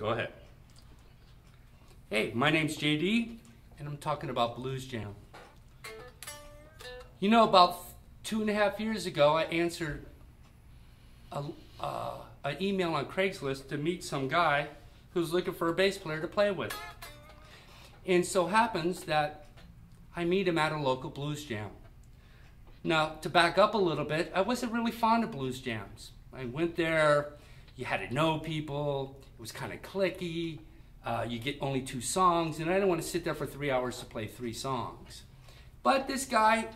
Go ahead. Hey, my name's JD, and I'm talking about Blues Jam. You know, about 2.5 years ago, I answered an email on Craigslist to meet some guy who's looking for a bass player to play with. And so happens that I meet him at a local blues jam. Now, to back up a little bit, I wasn't really fond of blues jams. I went there, you had to know people, it was kind of cliquey, you get only 2 songs, and I didn't want to sit there for 3 hours to play 3 songs. But this guy,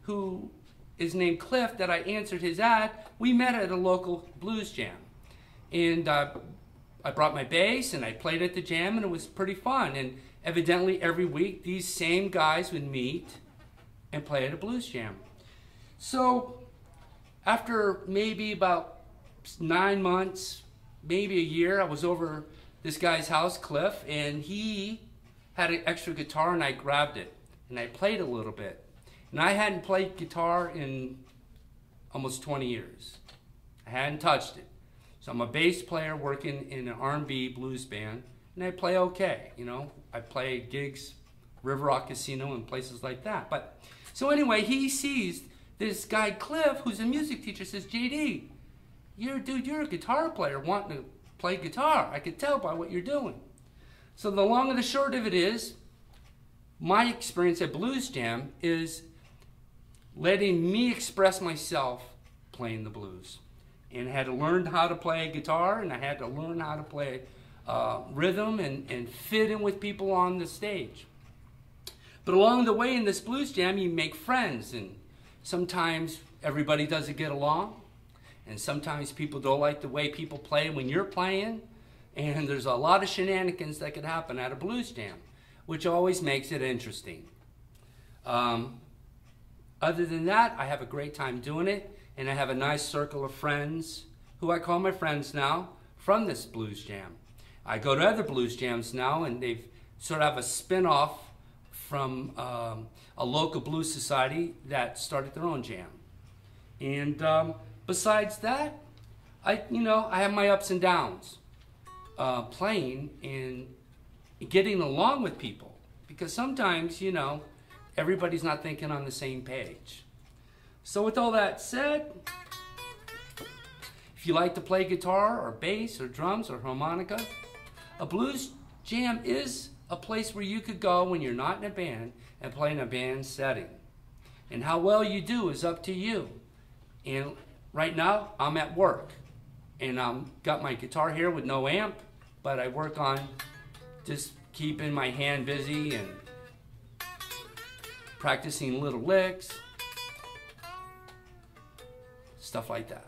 who is named Cliff, that I answered his ad, we met at a local blues jam. And I brought my bass and I played at the jam, and it was pretty fun. And evidently every week these same guys would meet and play at a blues jam. So after maybe about 9 months, maybe a year, I was over this guy's house, Cliff, and he had an extra guitar, and I grabbed it and I played a little bit. And I hadn't played guitar in almost 20 years. I hadn't touched it. So I'm a bass player working in an R&B blues band, and I play okay, you know. I play gigs, River Rock Casino and places like that. But so anyway, he sees this guy Cliff, who's a music teacher, says, JD, you're a guitar player wanting to play guitar. I could tell by what you're doing. So the long and the short of it is, my experience at Blues Jam is letting me express myself playing the blues. And I had to learn how to play guitar, and I had to learn how to play rhythm and fit in with people on the stage. But along the way in this blues jam, you make friends, and sometimes everybody doesn't get along, and sometimes people don't like the way people play when you're playing, and there's a lot of shenanigans that could happen at a blues jam, which always makes it interesting. Other than that, I have a great time doing it, and I have a nice circle of friends, who I call my friends now, from this blues jam. I go to other blues jams now, and they've sort of have a spin-off from a local blues society that started their own jam. And besides that, I have my ups and downs playing and getting along with people, because sometimes, you know, everybody's not thinking on the same page. So with all that said, if you like to play guitar or bass or drums or harmonica, a blues jam is a place where you could go when you're not in a band and play in a band setting. And how well you do is up to you. And right now, I'm at work. And I've got my guitar here with no amp, but I work on just keeping my hand busy and practicing little licks, stuff like that.